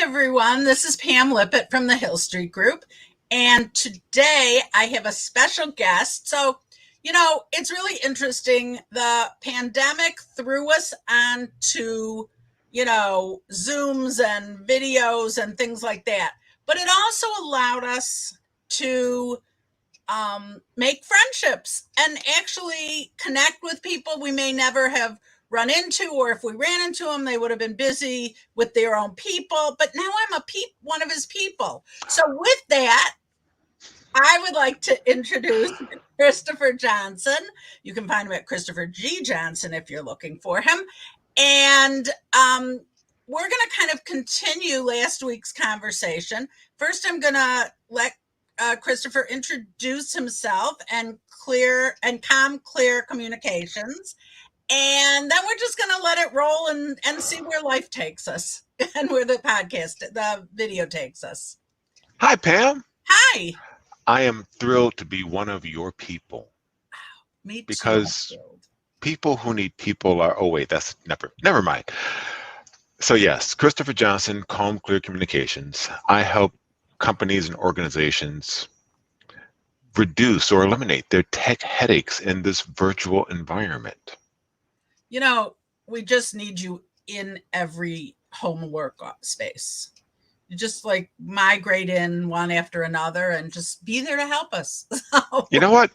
everyone. This is Pam Lippitt from the Hill Street Group. And today I have a special guest. So, it's really interesting. The pandemic threw us onto, Zooms and videos and things like that. But it also allowed us to make friendships and actually connect with people we may never have run into, or if we ran into them, they would have been busy with their own people. But now I'm one of his people. So with that, I would like to introduce Christopher Johnson. You can find him at Christopher G. Johnson if you're looking for him. And we're going to kind of continue last week's conversation. First, I'm going to let Christopher introduce himself and calm, clear communications. And then we're just going to let it roll and see where life takes us and where the video takes us. Hi, Pam. Hi. I am thrilled to be one of your people. Me too. Because people who need people are, oh wait, that's never mind. So yes, Christopher Johnson, Calm, Clear Communications. I help companies and organizations reduce or eliminate their tech headaches in this virtual environment. We just need you in every home work space. You just like migrate in one after another and just be there to help us. You know what?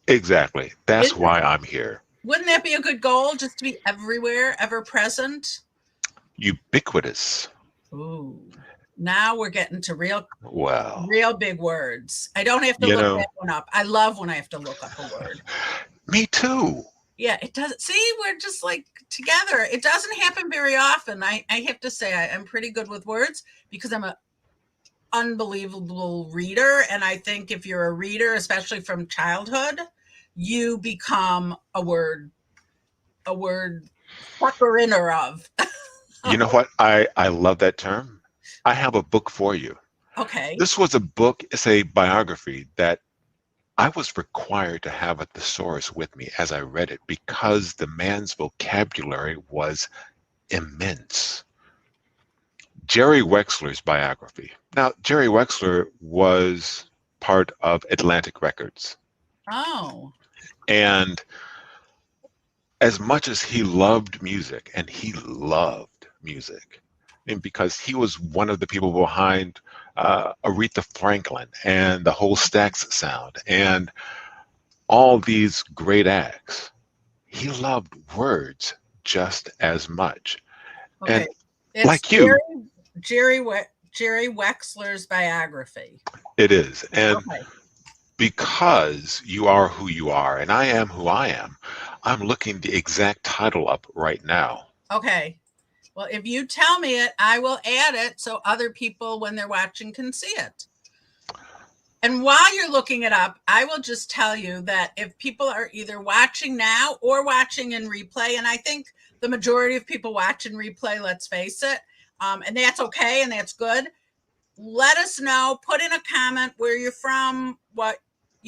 Exactly. That's why I'm here. Wouldn't that be a good goal? Just to be everywhere, ever present? Ubiquitous. Ooh. Now we're getting to real big words. I don't have to look that one up. I love when I have to look up a word. Me too. Yeah, it doesn't. See, we're just like together. It doesn't happen very often. I have to say I'm pretty good with words because I'm an unbelievable reader. And I think if you're a reader, especially from childhood, you become a word sucker-inner of. You know what? I love that term. I have a book for you. Okay. This was a book. It's a biography that I was required to have a thesaurus with me as I read it because the man's vocabulary was immense. Jerry Wexler's biography. Now, Jerry Wexler was part of Atlantic Records. Oh. And as much as he loved music, and he loved music, and because he was one of the people behind Aretha Franklin and the whole Stax sound and all these great acts, he loved words just as much. Okay. And it's like you, Jerry Wexler's biography. It is. And because you are who you are and I am who I am, I'm looking the exact title up right now. Okay. Well, if you tell me it, I will add it so other people, when they're watching, can see it. And while you're looking it up, I will just tell you that if people are either watching now or watching in replay, and I think the majority of people watch in replay, let's face it, and that's okay and that's good, let us know. Put in a comment where you're from,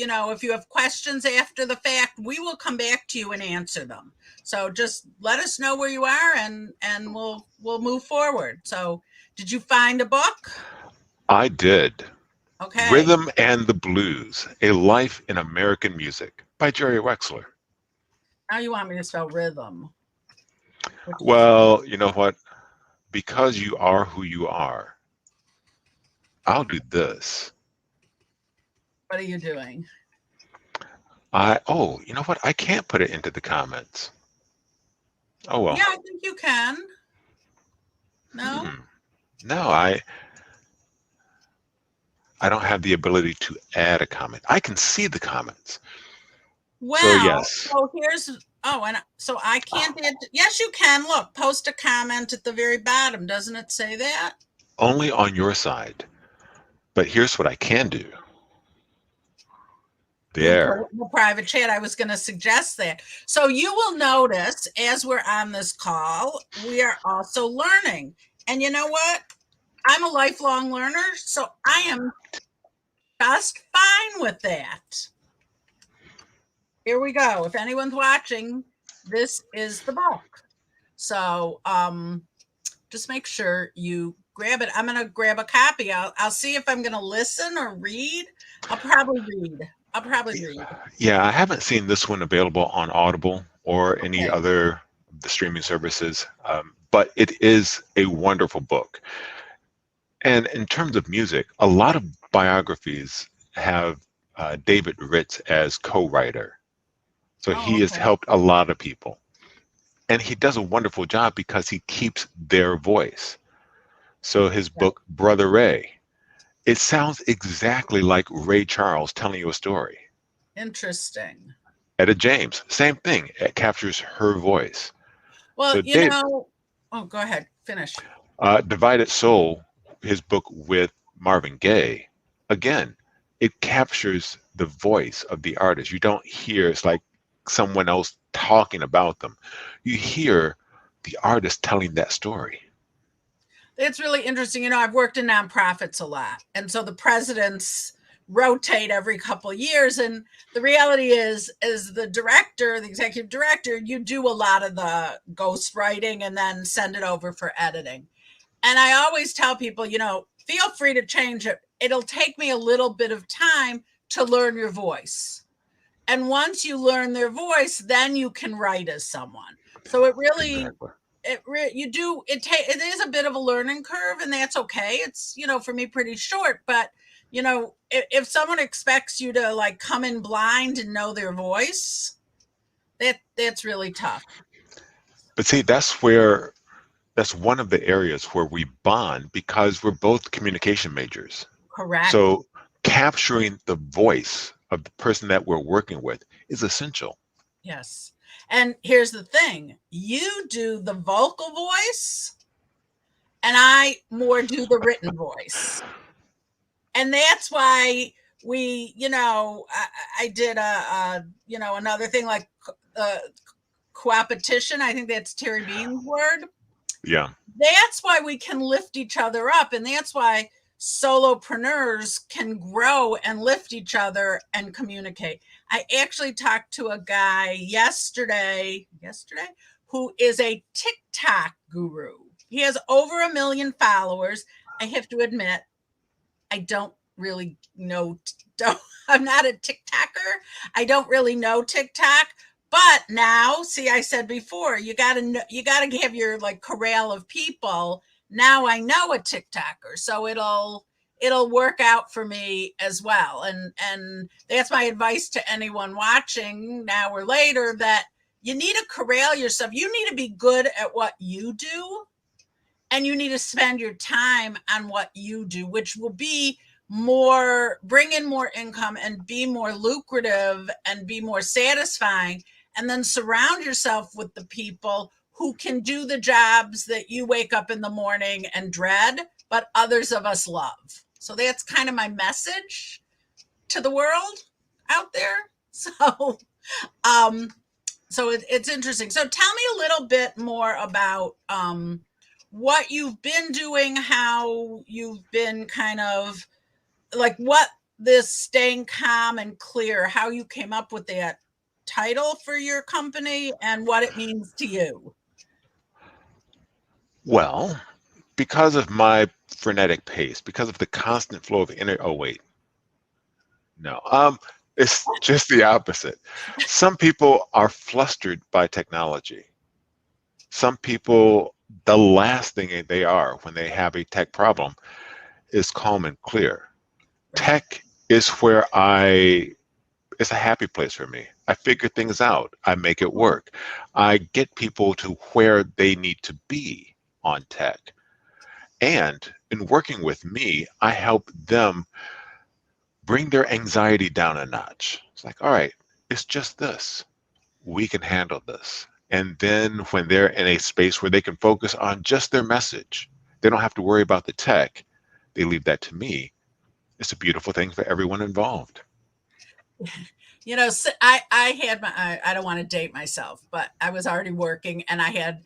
if you have questions after the fact, we will come back to you and answer them. So just let us know where you are and we'll move forward. So did you find a book? I did. Okay. Rhythm and the Blues, A Life in American Music by Jerry Wexler. Now you want me to spell rhythm. Well, you know what? Because you are who you are, I'll do this. What are you doing? You know what? I can't put it into the comments. Oh, well. Yeah, I think you can. No? No, I don't have the ability to add a comment. I can see the comments. Well, so yes. So I can't add. Yes, you can. Look, post a comment at the very bottom. Doesn't it say that? Only on your side. But here's what I can do. There. The private chat. I was going to suggest that. So you will notice as we're on this call, we are also learning. And you know what? I'm a lifelong learner, so I am just fine with that. Here we go. If anyone's watching, this is the book. So just make sure you grab it. I'm going to grab a copy. I'll see if I'm going to listen or read. I'll probably read. I'll probably read. Yeah, I haven't seen this one available on Audible or any Okay. other of the streaming services, but it is a wonderful book. And in terms of music, a lot of biographies have David Ritz as co-writer. So he Oh, has okay. helped a lot of people. And he does a wonderful job because he keeps their voice. So his Right. book, Brother Ray, it sounds exactly like Ray Charles telling you a story. Interesting. Etta James, same thing. It captures her voice. Well, So Dave, oh, go ahead. Finish. Divided Soul, his book with Marvin Gaye, again, it captures the voice of the artist. You don't hear it's like someone else talking about them. You hear the artist telling that story. It's really interesting. I've worked in nonprofits a lot. And so the presidents rotate every couple of years. And the reality is the director, the executive director, you do a lot of the ghost writing and then send it over for editing. And I always tell people, feel free to change it. It'll take me a little bit of time to learn your voice. And once you learn their voice, then you can write as someone. So it really Exactly. it is a bit of a learning curve, and that's okay. It's for me pretty short, but if someone expects you to like come in blind and know their voice, that's really tough. But see, that's one of the areas where we bond because we're both communication majors. Correct. So capturing the voice of the person that we're working with is essential. Yes. And here's the thing, you do the vocal voice and I more do the written voice. And that's why I did another thing like coopetition. I think that's Terry Bean's word. Yeah. That's why we can lift each other up. And that's why solopreneurs can grow and lift each other and communicate. I actually talked to a guy yesterday, who is a TikTok guru. He has over 1 million followers. I have to admit, I don't really know. I'm not a TikToker. I don't really know TikTok. But now, see, I said before, you gotta have your like corral of people. Now I know a TikToker, so it'll work out for me as well. And that's my advice to anyone watching now or later, that you need to corral yourself. You need to be good at what you do, and you need to spend your time on what you do, which will be bring in more income and be more lucrative and be more satisfying. And then surround yourself with the people who can do the jobs that you wake up in the morning and dread, but others of us love. So that's kind of my message to the world out there. It's interesting. So tell me a little bit more about what you've been doing, how you've been kind of like what this staying calm and clear, how you came up with that title for your company and what it means to you. Well, because of my frenetic pace, because of the constant flow of energy. Oh, wait. No. It's just the opposite. Some people are flustered by technology. Some people, the last thing they are when they have a tech problem is calm and clear. Right. Tech is it's a happy place for me. I figure things out. I make it work. I get people to where they need to be on tech. And in working with me, I help them bring their anxiety down a notch. It's like, all right, it's just this. We can handle this. And then when they're in a space where they can focus on just their message, they don't have to worry about the tech. They leave that to me. It's a beautiful thing for everyone involved. I had I don't want to date myself, but I was already working and I had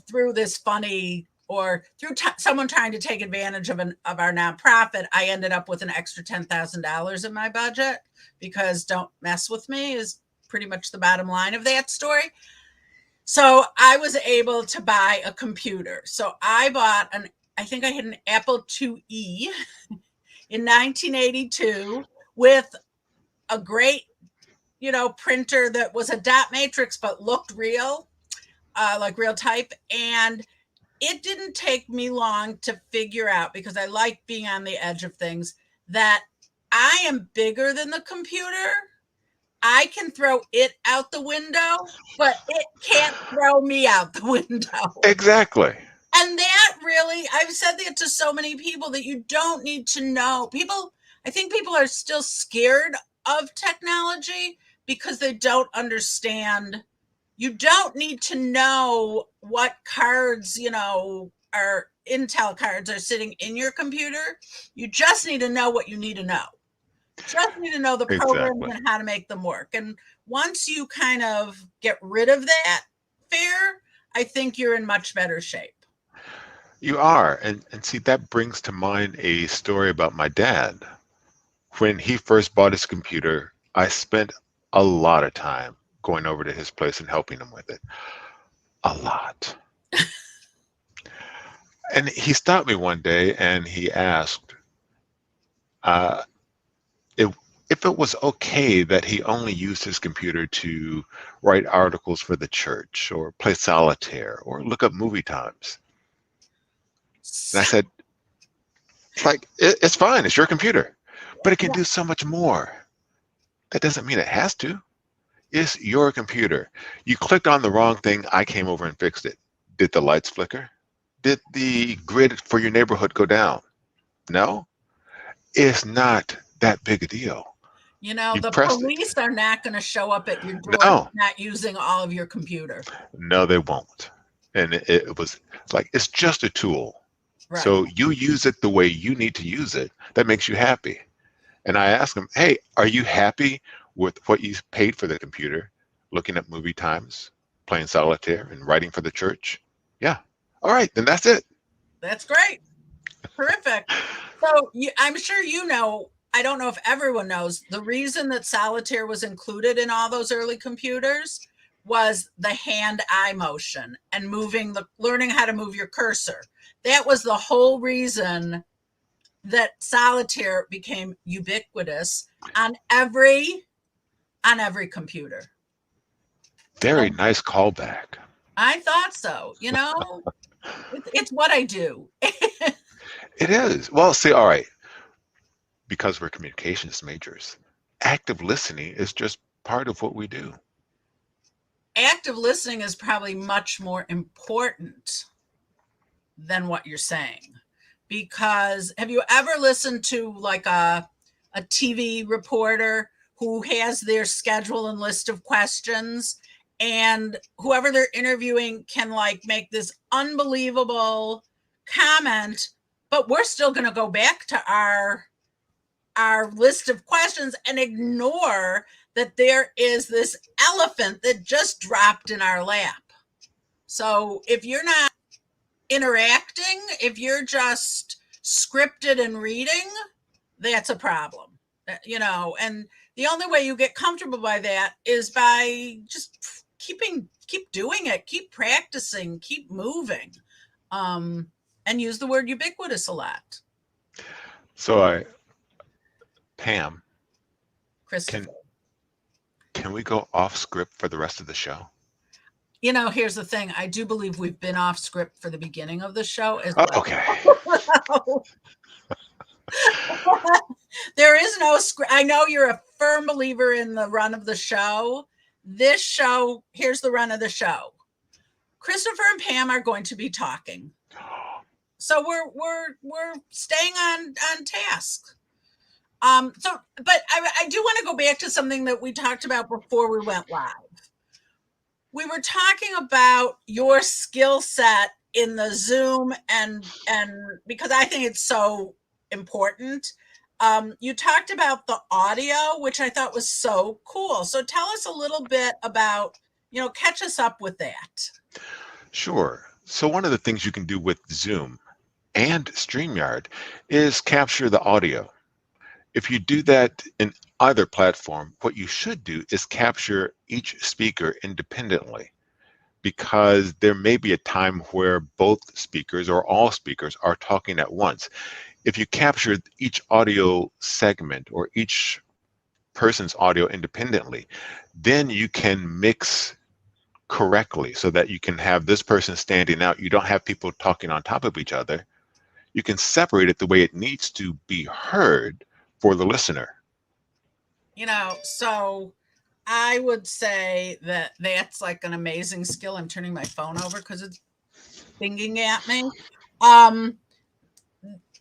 through this funny or through someone trying to take advantage of our nonprofit, I ended up with an extra $10,000 in my budget because don't mess with me is pretty much the bottom line of that story. So I was able to buy a computer. So I bought I think I had an Apple IIe in 1982 with a great, printer that was a dot matrix but looked real, like real type. And it didn't take me long to figure out, because I like being on the edge of things, that I am bigger than the computer. I can throw it out the window, but it can't throw me out the window. Exactly. And that really, I've said that to so many people, that you don't need to know. I think people are still scared of technology because they don't understand. You don't need to know what cards, are Intel cards are sitting in your computer. You just need to know what you need to know. Just need to know the programs Exactly. and how to make them work. And once you kind of get rid of that fear, I think you're in much better shape. You are. And see, that brings to mind a story about my dad. When he first bought his computer, I spent a lot of time going over to his place and helping him with it. A lot. And he stopped me one day and he asked uh, if it was okay that he only used his computer to write articles for the church or play solitaire or look up movie times. And I said, it's fine. It's your computer, but it can do so much more. That doesn't mean it has to. It's your computer. You clicked on the wrong thing. I came over and fixed it. Did the lights flicker? Did the grid for your neighborhood go down? No, it's not that big a deal. You The pressed police are not going to show up at your it. door No, not using all of your computer. no, they won't. And it was like, it's just a tool. Right. So you use it the way you need to use it. That makes you happy. And I asked him, hey, are you happy with what you paid for the computer, looking at movie times, playing solitaire, and writing for the church? Yeah. All right, then that's it. That's great. Terrific. So I'm sure I don't know if everyone knows, the reason that solitaire was included in all those early computers was the hand-eye motion and learning how to move your cursor. That was the whole reason that solitaire became ubiquitous on every computer. Very nice callback. I thought so. It's what I do. It is. Well, see, all right, because we're communications majors, active listening is just part of what we do. Active listening is probably much more important than what you're saying. Because have you ever listened to like a TV reporter who has their schedule and list of questions, and whoever they're interviewing can like make this unbelievable comment, but we're still going to go back to our list of questions and ignore that there is this elephant that just dropped in our lap. So if you're not interacting, if you're just scripted and reading, that's a problem. And the only way you get comfortable by that is by just keep doing it, keep practicing, keep moving, and use the word ubiquitous a lot. So Pam, Christopher, can we go off script for the rest of the show? Here's the thing. I do believe we've been off script for the beginning of the show as well. Okay. There is no script. I know you're a firm believer in the run of the show. This show, here's the run of the show. Christopher and Pam are going to be talking. So we're staying on task. But I do want to go back to something that we talked about before we went live. We were talking about your skill set in the Zoom and because I think it's so important. You talked about the audio, which I thought was so cool. So tell us a little bit about, catch us up with that. Sure. So one of the things you can do with Zoom and StreamYard is capture the audio. If you do that in either platform, what you should do is capture each speaker independently. because there may be a time where both speakers or all speakers are talking at once. If you capture each audio segment or each person's audio independently, then you can mix correctly so that you can have this person standing out. You don't have people talking on top of each other. You can separate it the way it needs to be heard for the listener. So I would say that that's like an amazing skill. I'm turning my phone over because it's pinging at me.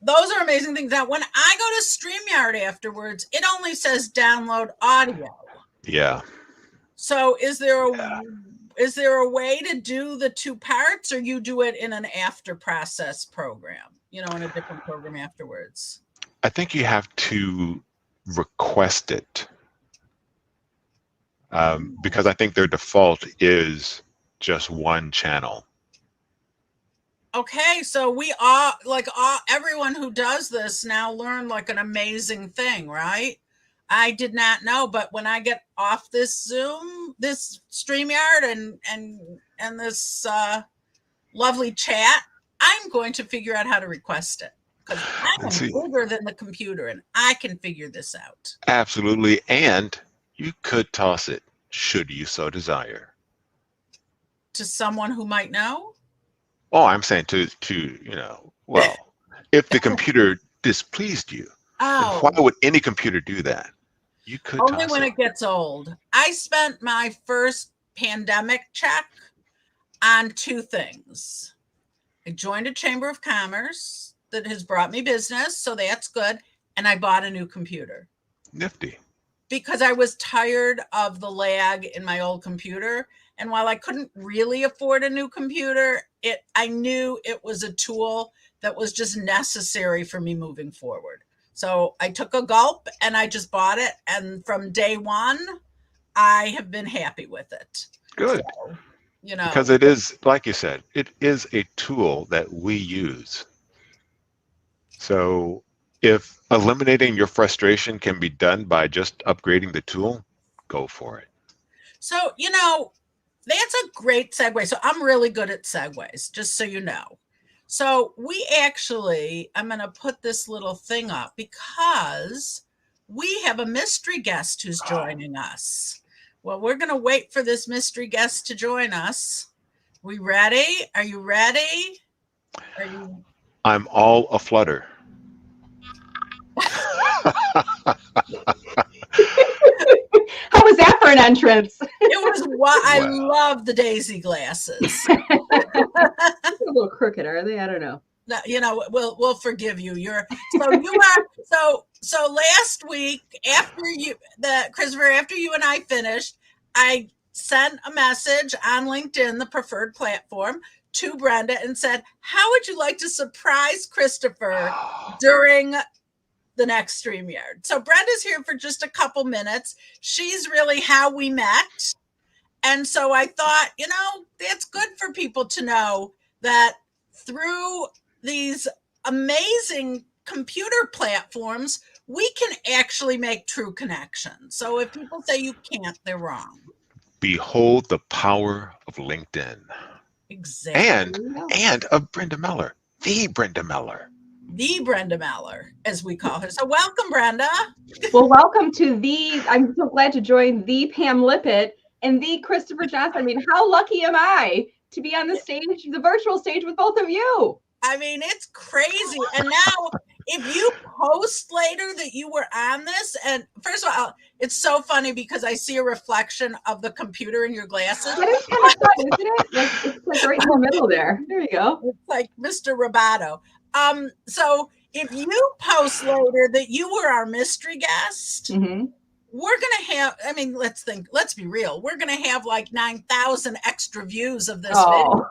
Those are amazing things. Now, when I go to StreamYard afterwards, it only says download audio. Yeah. So is there a way to do the two parts, or you do it in an after process program, in a different program afterwards? I think you have to request it. Because I think their default is just one channel. Okay, so we everyone who does this now learn like an amazing thing, right? I did not know, but when I get off this Zoom, this StreamYard and this lovely chat, I'm going to figure out how to request it, because I'm bigger than the computer and I can figure this out. Absolutely, and you could toss it, should you so desire, to someone who might know. Oh, I'm saying to well, if the computer displeased you, then why would any computer do that? You could only when it gets old. I spent my first pandemic check on two things. I joined a chamber of commerce that has brought me business, so that's good, and I bought a new computer. Nifty. Because I was tired of the lag in my old computer. And while I couldn't really afford a new computer, I knew it was a tool that was just necessary for me moving forward. So I took a gulp and I just bought it. And from day one, I have been happy with it. Good. So, because it is, like you said, it is a tool that we use. So if eliminating your frustration can be done by just upgrading the tool, go for it. So, that's a great segue. So I'm really good at segues, just so you know. So I'm going to put this little thing up because we have a mystery guest who's joining us. Well, we're going to wait for this mystery guest to join us. We ready? Are you ready? I'm all aflutter. How was that for an entrance? It was I love the daisy glasses. A little crooked, are they? I don't know. We'll forgive you. So last week after you and I finished, I sent a message on LinkedIn, the preferred platform, to Brenda and said, how would you like to surprise Christopher during the next StreamYard? So Brenda's here for just a couple minutes. She's really how we met. And so I thought, that's good for people to know that through these amazing computer platforms, we can actually make true connections. So if people say you can't, they're wrong. Behold the power of LinkedIn. Exactly. And of Brenda Meller, the Brenda Meller. The Brenda Meller, as we call her. So welcome, Brenda. Well, welcome to I'm so glad to join the Pam Lippitt and the Christopher Johnson. I mean, how lucky am I to be on the stage, the virtual stage with both of you? I mean, it's crazy. And now if you post later that you were on this, and first of all, it's so funny because I see a reflection of the computer in your glasses. That is kind of fun, isn't it? It's like right in the middle there. There you go. It's like Mr. Roboto. So if you post later that you were our mystery guest, we're going to have, let's be real. We're going to have like 9,000 extra views of this video.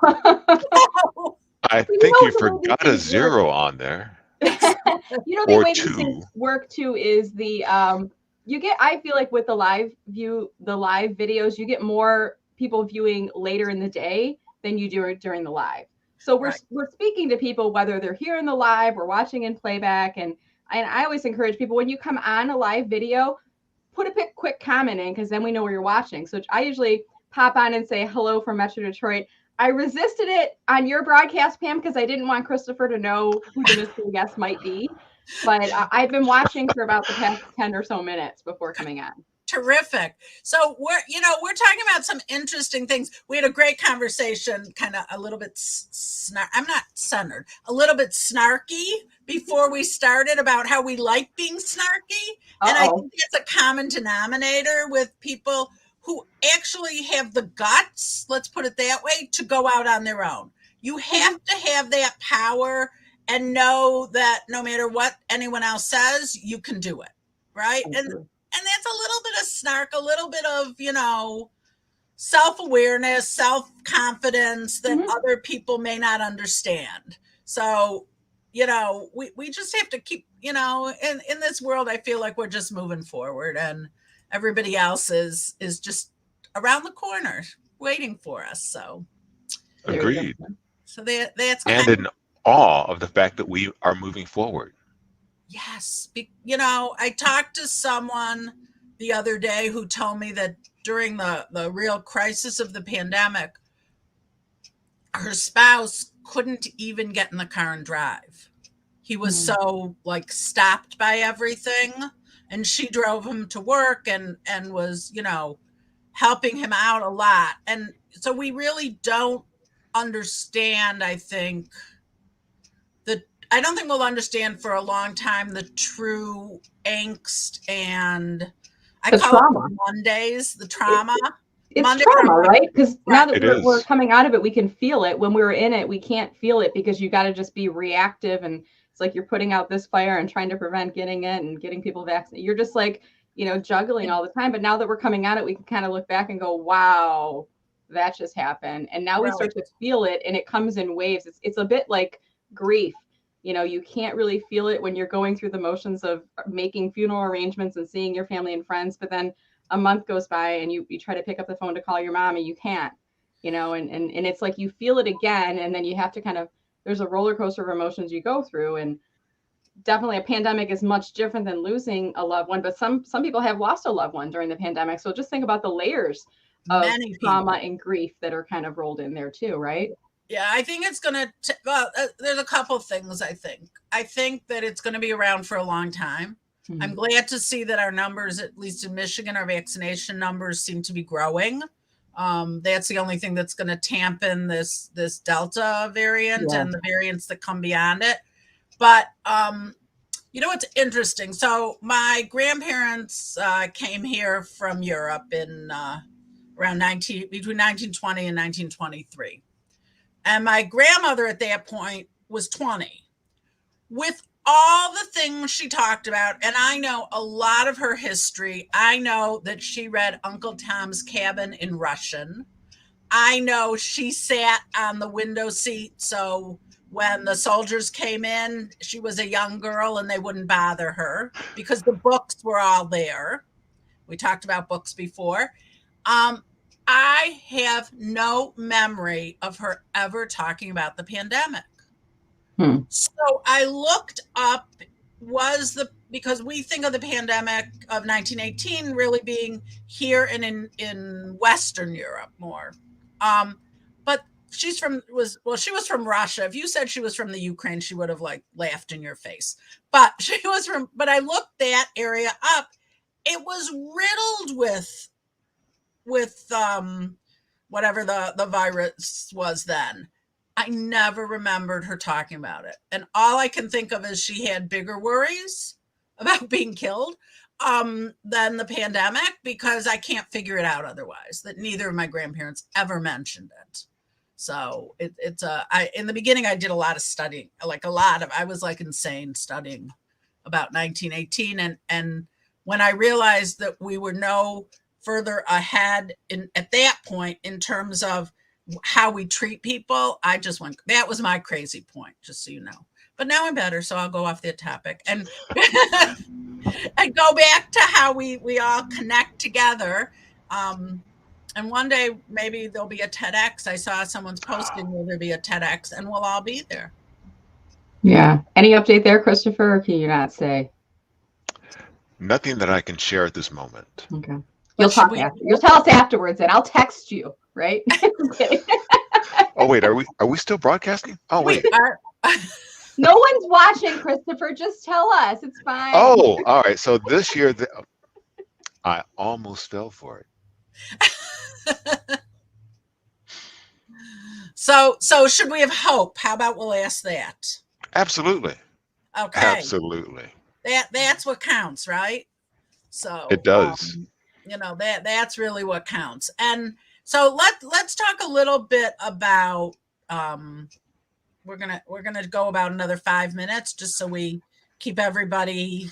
I think you forgot a zero on there. The way these things work too is I feel like with the live videos, you get more people viewing later in the day than you do during the live. So we're speaking to people, whether they're here in the live or watching in playback. And I always encourage people, when you come on a live video, put a quick comment in, because then we know where you're watching. So I usually pop on and say hello from Metro Detroit. I resisted it on your broadcast, Pam, because I didn't want Christopher to know who the mystery guest might be. But I've been watching for about the past 10 or so minutes before coming on. Terrific. So we're talking about some interesting things. We had a great conversation, kind of a little bit I'm not centered, a little bit snarky before we started about how we like being snarky. And I think it's a common denominator with people who actually have the guts, let's put it that way, to go out on their own. You have to have that power and know that no matter what anyone else says, you can do it, right? And that's a little bit of snark, a little bit of, self-awareness, self-confidence that other people may not understand. So, we just have to keep, in this world, I feel like we're just moving forward and everybody else is just around the corner waiting for us. So agreed. So that's and in awe of the fact that we are moving forward. Yes. I talked to someone the other day who told me that during the real crisis of the pandemic, her spouse couldn't even get in the car and drive. He was so stopped by everything, and she drove him to work and was, helping him out a lot. And so we really don't understand, I don't think we'll understand for a long time the true angst and I call it Mondays, the trauma. It's Monday trauma, right? Because now that we're coming out of it, we can feel it. When we were in it, we can't feel it because you got to just be reactive. And it's like you're putting out this fire and trying to prevent getting it and getting people vaccinated. You're just juggling all the time. But now that we're coming at it, we can kind of look back and go, wow, that just happened. And now we start to feel it, and it comes in waves. It's a bit like grief. You can't really feel it when you're going through the motions of making funeral arrangements and seeing your family and friends. But then a month goes by and you try to pick up the phone to call your mom and you can't, and it's like you feel it again. And then you have to there's a roller coaster of emotions you go through. And definitely a pandemic is much different than losing a loved one. But some people have lost a loved one during the pandemic. So just think about the layers of trauma and grief that are kind of rolled in there too, right? Yeah, I think it's going to, there's a couple things, I think. I think that it's going to be around for a long time. Mm-hmm. I'm glad to see that our numbers, at least in Michigan, our vaccination numbers seem to be growing. That's the only thing that's going to tampen this Delta variant and the variants that come beyond it. But, it's interesting. So my grandparents came here from Europe in between 1920 and 1923. And my grandmother at that point was 20. With all the things she talked about, and I know a lot of her history. I know that she read Uncle Tom's Cabin in Russian. I know she sat on the window seat, so when the soldiers came in, she was a young girl and they wouldn't bother her because the books were all there. We talked about books before. I have no memory of her ever talking about the pandemic. So I looked up, because we think of the pandemic of 1918 really being here and in Western Europe more. But she was from Russia. If you said she was from the Ukraine, she would have laughed in your face. But but I looked that area up. It was riddled with whatever the virus was then. I never remembered her talking about it. And all I can think of is she had bigger worries about being killed than the pandemic, because I can't figure it out otherwise, that neither of my grandparents ever mentioned it. So in the beginning, I did a lot of studying, I was insane studying about 1918. And when I realized that we were no further ahead at that point in terms of how we treat people, I just went, that was my crazy point, just so you know. But now I'm better, so I'll go off that topic and and go back to how we all connect together. And one day maybe there'll be a TEDx. I saw someone's posting, will there be a TEDx, and we'll all be there. Yeah. Any update there, Christopher, or can you not say? Nothing that I can share at this moment. Okay. You'll tell us afterwards, and I'll text you, right? I'm kidding. Oh wait, are we still broadcasting? Oh wait. No one's watching, Christopher. Just tell us. It's fine. Oh, all right. So this year, I almost fell for it. So should we have hope? How about we'll ask that? Absolutely. Okay. Absolutely. That's what counts, right? So it does. That's really what counts. And so let's talk a little bit about we're gonna go about another 5 minutes just so we keep everybody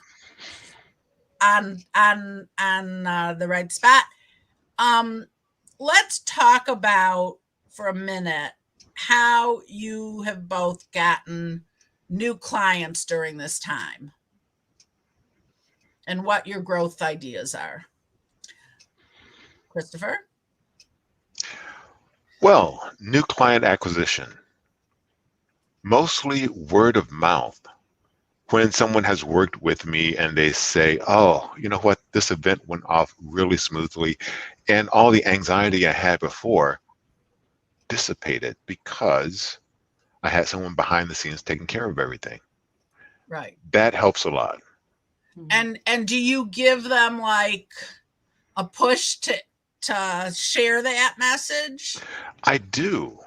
on the right spot. Let's talk about for a minute how you have both gotten new clients during this time and what your growth ideas are. Christopher? Well, new client acquisition. Mostly word of mouth. When someone has worked with me and they say, oh, you know what, this event went off really smoothly and all the anxiety I had before dissipated because I had someone behind the scenes taking care of everything. Right. That helps a lot. And do you give them like a push to share that message? I do.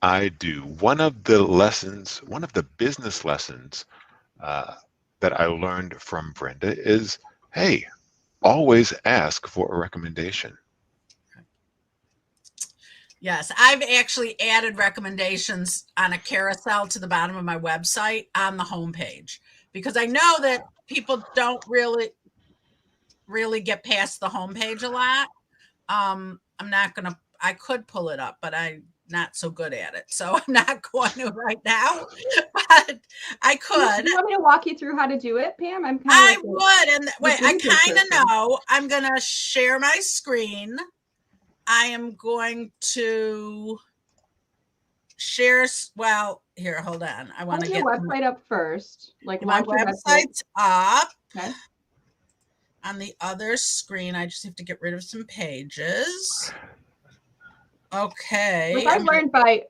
One of the business lessons that I learned from Brenda is, hey, always ask for a recommendation. Yes, I've actually added recommendations on a carousel to the bottom of my website on the homepage because I know that people don't really get past the homepage a lot. I could pull it up, but I'm not so good at it. So I'm not going to right now, but I could. Do you want me to walk you through how to do it, Pam? I would. And wait, I kind of know. I'm going to share my screen. I am going to share. Well, here, hold on. I want to get your website up first. Like my website's up. Okay. On the other screen, I just have to get rid of some pages. Okay. Like I've learned by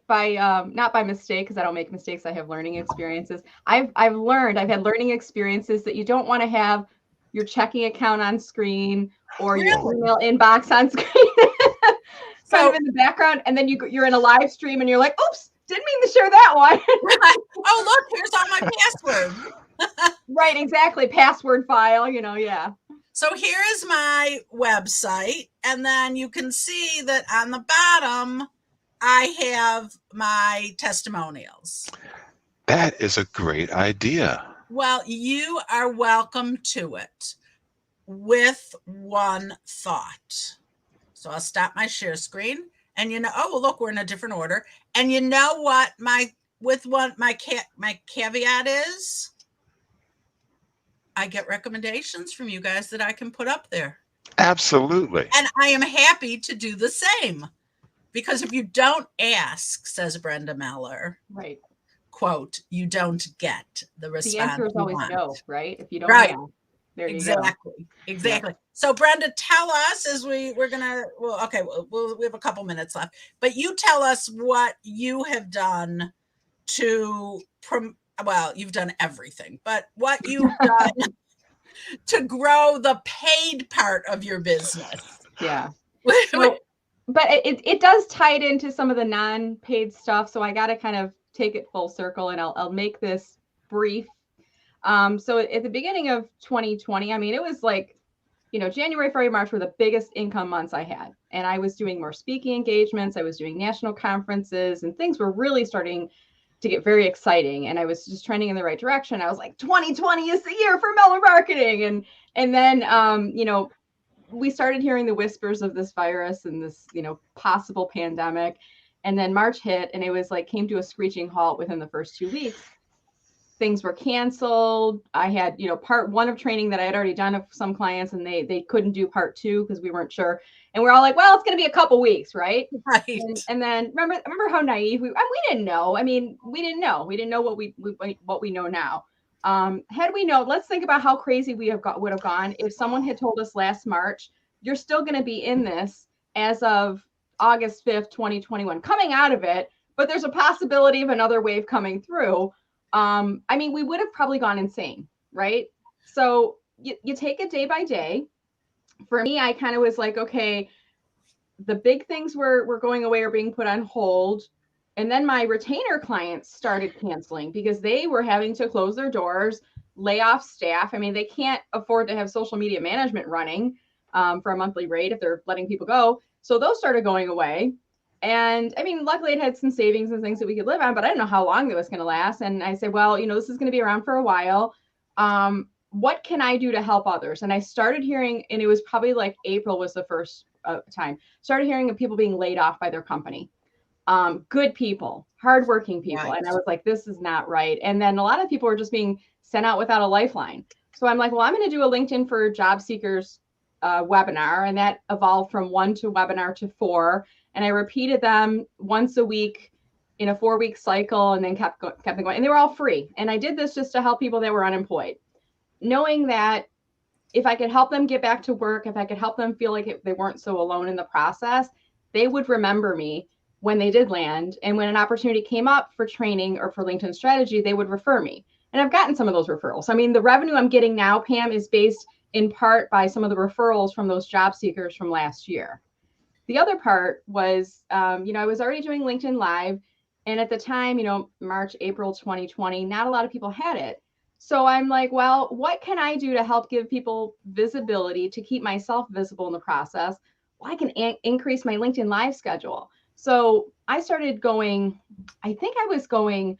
not by mistake, because I don't make mistakes. I have learning experiences. I've had learning experiences that you don't want to have your checking account on screen or your email inbox on screen. Kind of in the background, and then you're in a live stream and you're like, oops, didn't mean to share that one. Oh, look, here's all my passwords. Right, exactly. Password file, yeah. So here is my website, and then you can see that on the bottom, I have my testimonials. That is a great idea. Well, you are welcome to it with one thought. So I'll stop my share screen, and oh, well, look, we're in a different order. And you know what my caveat is? I get recommendations from you guys that I can put up there. Absolutely. And I am happy to do the same. Because if you don't ask, says Brenda Meller, right, quote, you don't get the response. The answer is always no, right? If you don't ask. There exactly. You go. Exactly. Yeah. So Brenda, tell us as we're gonna. Well, okay. We have a couple minutes left, but you tell us what you have done to. Well, you've done everything, but what you've done to grow the paid part of your business. Yeah. So, but it does tie it into some of the non-paid stuff. So I got to kind of take it full circle, and I'll make this brief. So at the beginning of 2020, I mean, it was like, January, February, March were the biggest income months I had. And I was doing more speaking engagements. I was doing national conferences, and things were really starting to get very exciting. And I was just trending in the right direction. I was like, 2020 is the year for Meller marketing. And then, we started hearing the whispers of this virus and this, possible pandemic. And then March hit, and it was like came to a screeching halt within the first 2 weeks. Things were canceled. I had, part one of training that I had already done with some clients, and they couldn't do part two because we weren't sure. And we're all like, well, it's going to be a couple weeks, right? Right. And then remember how naive we didn't know. I mean, we didn't know what we know now. Had we known, let's think about how crazy would have gone if someone had told us last March, you're still going to be in this as of August 5th, 2021, coming out of it, but there's a possibility of another wave coming through. I mean, we would have probably gone insane, right? So you take it day by day. For me, I kind of was like, okay, the big things were going away or being put on hold. And then my retainer clients started canceling because they were having to close their doors, lay off staff. I mean, they can't afford to have social media management running for a monthly rate if they're letting people go. So those started going away. And I mean, luckily it had some savings and things that we could live on, but I didn't know how long it was going to last. And I said, well, you know, this is going to be around for a while. What can I do to help others? And I started hearing, and it was probably like April was the first time, started hearing of people being laid off by their company. Good people, hardworking people. Right. And I was like, this is not right. And then a lot of people were just being sent out without a lifeline. So I'm like, well, I'm going to do a LinkedIn for job seekers webinar. And that evolved from 1 webinar to 4. And I repeated them once a week in a 4-week cycle, and then kept them going. And they were all free. And I did this just to help people that were unemployed, knowing that if I could help them get back to work, if I could help them feel like they weren't so alone in the process, they would remember me when they did land. And when an opportunity came up for training or for LinkedIn strategy, they would refer me. And I've gotten some of those referrals. I mean, the revenue I'm getting now, Pam, is based in part by some of the referrals from those job seekers from last year. The other part was, you know, I was already doing LinkedIn Live. And at the time, you know, March, April 2020, not a lot of people had it. So I'm like, well, what can I do to help give people visibility, to keep myself visible in the process? Well, I can increase my LinkedIn Live schedule. So I started going, I think I was going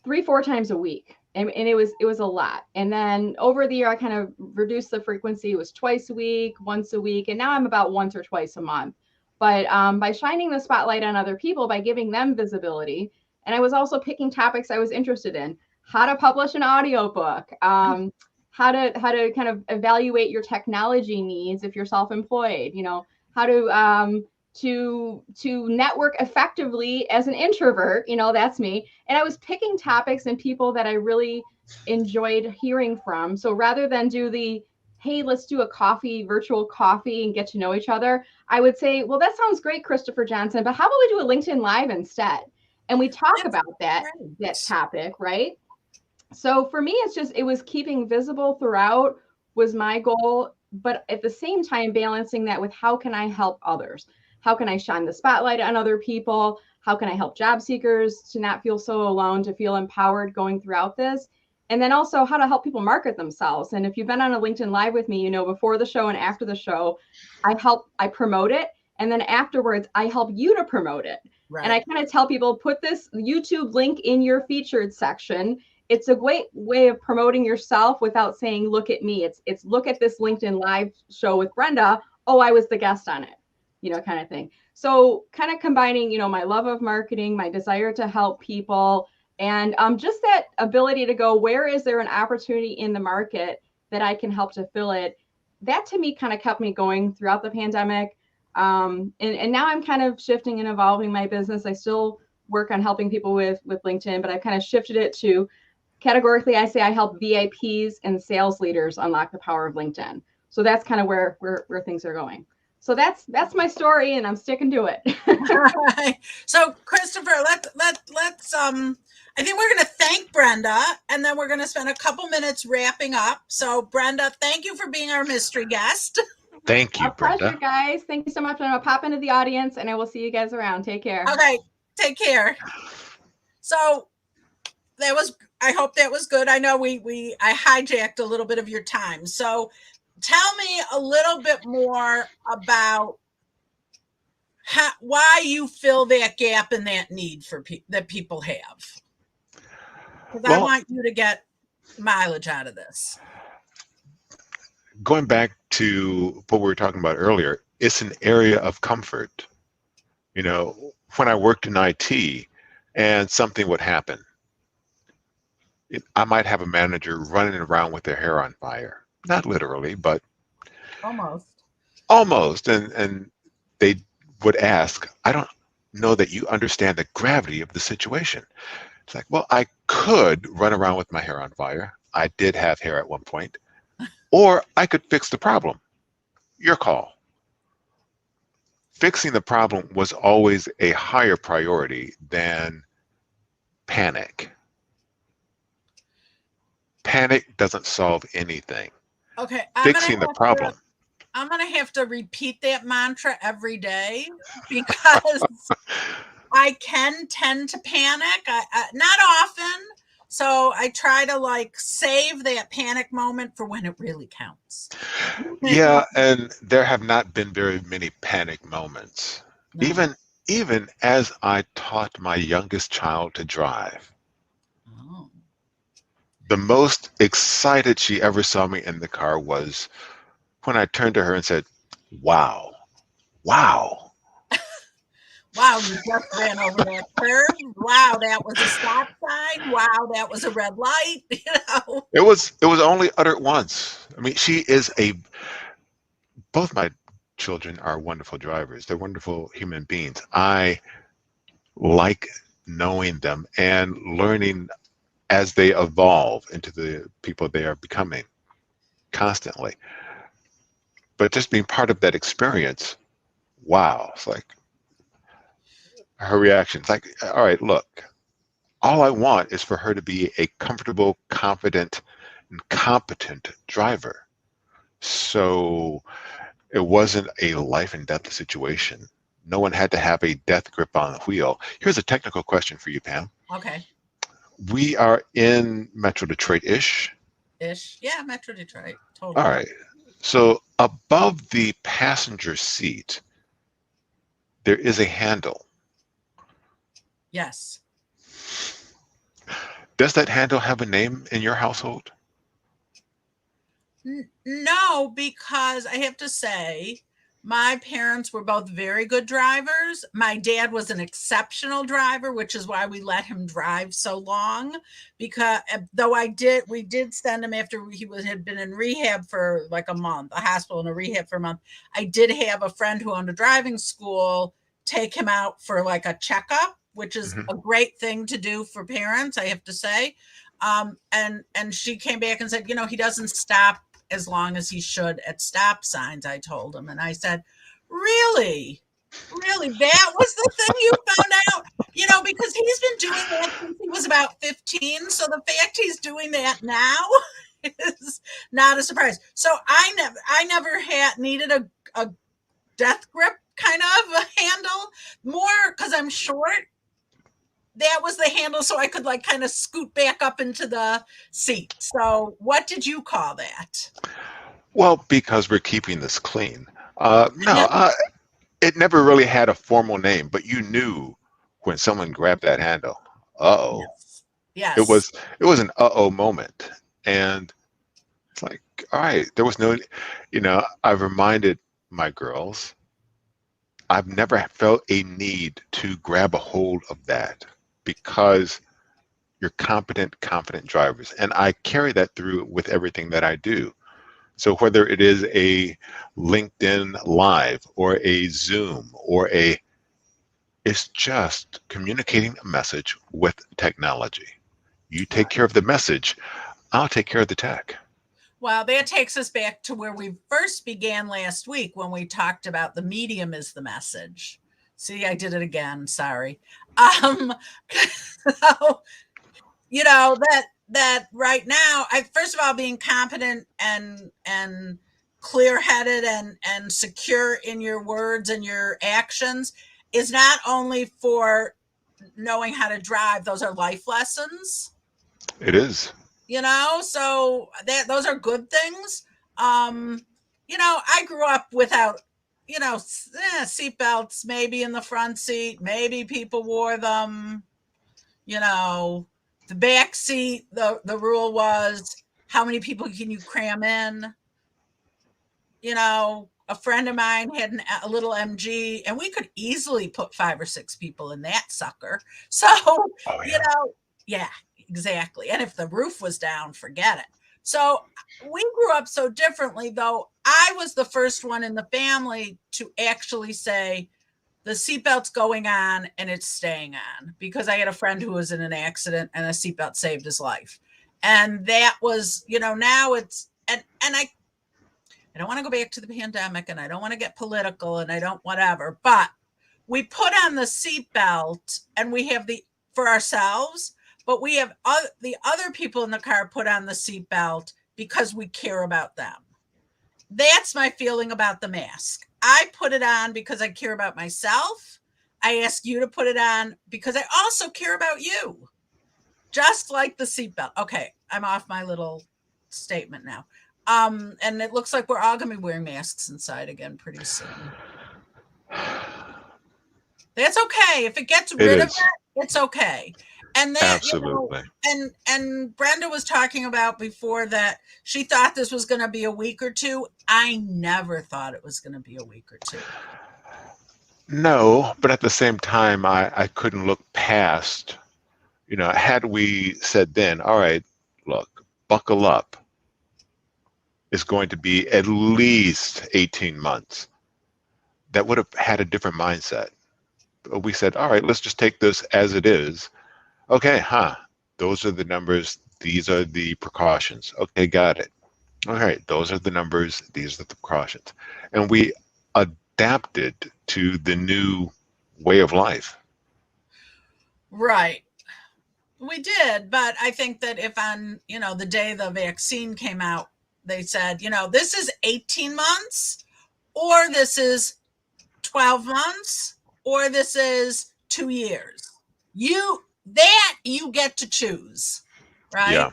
3-4 times a week. And it was a lot. And then over the year, I kind of reduced the frequency. It was twice a week, once a week. And now I'm about once or twice a month. But by shining the spotlight on other people, by giving them visibility, and I was also picking topics I was interested in: how to publish an audiobook, how to kind of evaluate your technology needs if you're self-employed, you know, how to network effectively as an introvert, you know, that's me. And I was picking topics and people that I really enjoyed hearing from. So rather than do the, hey, let's do a virtual coffee and get to know each other, I would say, well, that sounds great, Christopher Johnson, but how about we do a LinkedIn Live instead? And we talk about that topic, right? So for me, it was keeping visible throughout was my goal, but at the same time, balancing that with how can I help others? How can I shine the spotlight on other people? How can I help job seekers to not feel so alone, to feel empowered going throughout this? And then also how to help people market themselves. And if you've been on a LinkedIn Live with me, you know, before the show and after the show, I promote it. And then afterwards, I help you to promote it. Right. And I kind of tell people, put this YouTube link in your featured section. It's a great way of promoting yourself without saying, look at me. It's look at this LinkedIn Live show with Brenda. Oh, I was the guest on it, you know, kind of thing. So kind of combining, you know, my love of marketing, my desire to help people, and just that ability to go, where is there an opportunity in the market that I can help to fill it? That to me kind of kept me going throughout the pandemic. And now I'm kind of shifting and evolving my business. I still work on helping people with LinkedIn, but I've kind of shifted it to categorically, I say I help VIPs and sales leaders unlock the power of LinkedIn. So that's kind of where things are going. So that's my story, and I'm sticking to it. Right. So Christopher, let's I think we're going to thank Brenda, and then we're going to spend a couple minutes wrapping up. So Brenda, thank you for being our mystery guest. Thank you, Brenda. Pleasure, guys. Thank you so much. I'm going to pop into the audience, and I will see you guys around. Take care. Okay. Take care. So I hope that was good. I know I hijacked a little bit of your time. So tell me a little bit more about why you fill that gap and that need that people have. Because I want you to get mileage out of this. Going back to what we were talking about earlier, it's an area of comfort. You know, when I worked in IT and something would happen, I might have a manager running around with their hair on fire. Not literally, but almost. And they would ask, I don't know that you understand the gravity of the situation. It's like, well, I could run around with my hair on fire. I did have hair at one point. Or I could fix the problem. Your call. fixing the problem was always a higher priority than panic. Panic doesn't solve anything. Okay, Fixing the problem. I'm gonna have to repeat that mantra every day because I can tend to panic. Not often, so I try to like save that panic moment for when it really counts. Yeah, and there have not been very many panic moments. No. Even as I taught my youngest child to drive, Oh. the most excited she ever saw me in the car was when I turned to her and said, "Wow, wow." Wow, you just ran over that curve. Wow, that was a stop sign. Wow, that was a red light. It was only uttered once. I mean, both my children are wonderful drivers. They're wonderful human beings. I like knowing them and learning as they evolve into the people they are becoming constantly. But just being part of that experience, wow, it's like her reaction. It's like, all right, look, all I want is for her to be a comfortable, confident, and competent driver. So it wasn't a life and death situation. No one had to have a death grip on the wheel. Here's a technical question for you, Pam. Okay. We are in Metro Detroit-ish. Yeah, Metro Detroit. Totally. All right. So above the passenger seat, there is a handle. Yes. Does that handle have a name in your household? No, because I have to say, my parents were both very good drivers. My dad was an exceptional driver, which is why we let him drive so long. Because though we did send him after had been in rehab for like a month, a hospital and a rehab for a month. I did have a friend who owned a driving school take him out for like a checkup, which is a great thing to do for parents, I have to say. And she came back and said, he doesn't stop as long as he should at stop signs, I told him. And I said, really? That was the thing you found out? Because he's been doing that since he was about 15. So the fact he's doing that now is not a surprise. So I never had needed a death grip kind of a handle, more because I'm short. That was the handle so I could like kind of scoot back up into the seat. So what did you call that? Well, because we're keeping this clean. No, it never really had a formal name, but you knew when someone grabbed that handle. Uh-oh. Yes. It was an uh-oh moment. And it's like, all right, there was no, I've reminded my girls, I've never felt a need to grab a hold of that because you're confident drivers. And I carry that through with everything that I do. So whether it is a LinkedIn Live or a Zoom it's just communicating a message with technology. You take care of the message, I'll take care of the tech. Well, that takes us back to where we first began last week when we talked about the medium is the message. See, I did it again. Sorry. So, that right now, first of all, being competent and clear-headed and secure in your words and your actions is not only for knowing how to drive. Those are life lessons. It is. So those are good things. I grew up without, seatbelts, maybe in the front seat, maybe people wore them, the back seat, the rule was how many people can you cram in? A friend of mine had a little MG and we could easily put 5 or 6 people in that sucker. So, yeah, exactly. And if the roof was down, forget it. So we grew up so differently, though. I was the first one in the family to actually say the seatbelt's going on and it's staying on, because I had a friend who was in an accident and a seatbelt saved his life. And that was, now it's, and I don't want to go back to the pandemic, and I don't want to get political, and I don't whatever. But we put on the seatbelt, and we have for ourselves, but we have the other people in the car put on the seatbelt because we care about them. That's my feeling about the mask. I put it on because I care about myself. I ask you to put it on because I also care about you. Just like the seatbelt. Okay, I'm off my little statement now. And it looks like we're all going to be wearing masks inside again pretty soon. That's okay. If it gets rid of it, it's okay. And then, absolutely. And Brenda was talking about before that she thought this was going to be a week or two. I never thought it was going to be a week or two. No, but at the same time, I couldn't look past, had we said then, all right, look, buckle up. It's going to be at least 18 months. That would have had a different mindset. But we said, all right, let's just take this as it is. Okay, those are the numbers. These are the precautions. Okay, got it. All right, those are the numbers. These are the precautions. And we adapted to the new way of life. Right. We did. But I think that if on, the day the vaccine came out, they said, this is 18 months, or this is 12 months, or this is 2 years. You get to choose, right? Yeah.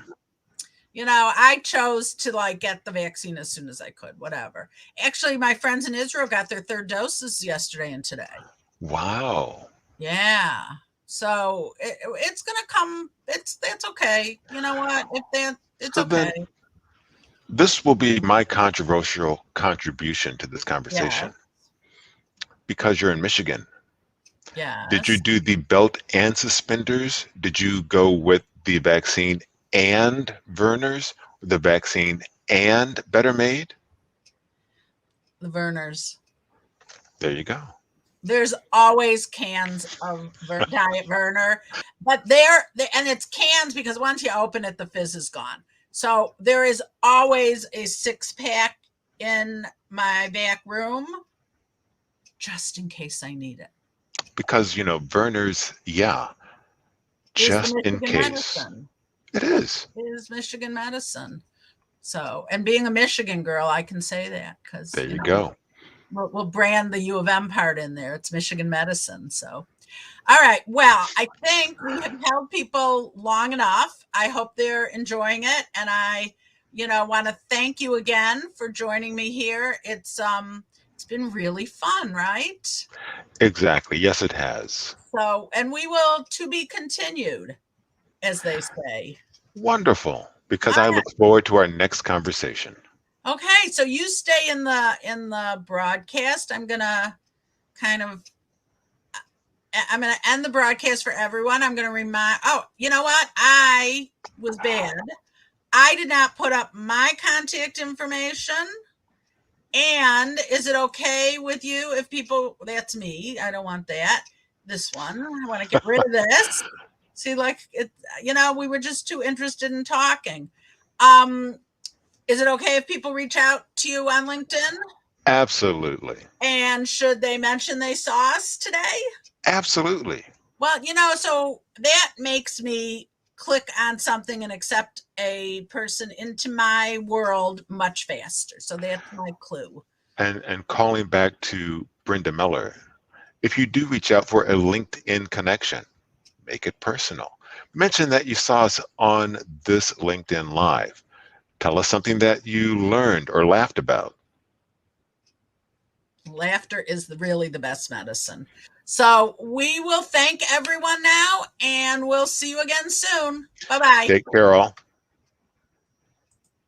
I chose to get the vaccine as soon as I could, whatever. Actually, my friends in Israel got their 3rd doses yesterday and today. Wow. Yeah. So it's going to come. That's okay. You know what? It's so okay. Then, this will be my controversial contribution to this conversation. Yeah. Because you're in Michigan. Yeah. Did you do the belt and suspenders? Did you go with the vaccine and Vernors? The vaccine and Better Made? The Vernors. There you go. There's always cans of Diet Werner, but and it's cans because once you open it, the fizz is gone. So there is always a 6-pack in my back room, just in case I need it. Because, Vernors, just in case. Medicine. It is. It is Michigan medicine. So, and being a Michigan girl, I can say that because there you go. We'll brand the U of M part in there. It's Michigan medicine. So, all right. Well, I think we have held people long enough. I hope they're enjoying it. And I, want to thank you again for joining me here. It's been really fun, right? Exactly. Yes, it has. So, and we will to be continued, as they say. Wonderful. Because I look forward to our next conversation. Okay, so you stay in the broadcast. I'm gonna end the broadcast for everyone. I'm gonna remind. Oh, you know what? I was bad. I did not put up my contact information. And is it okay with you if people? That's me. I don't want that. This one. I want to get rid of this. See, it. We were just too interested in talking. Is it okay if people reach out to you on LinkedIn? Absolutely. And should they mention they saw us today? Absolutely. Well, so that makes me click on something and accept a person into my world much faster. So that's my clue. And calling back to Brenda Miller, if you do reach out for a LinkedIn connection, make it personal. Mention that you saw us on this LinkedIn Live. Tell us something that you learned or laughed about. Laughter is really the best medicine. So we will thank everyone now, and we'll see you again soon. Bye-bye. Take care, all.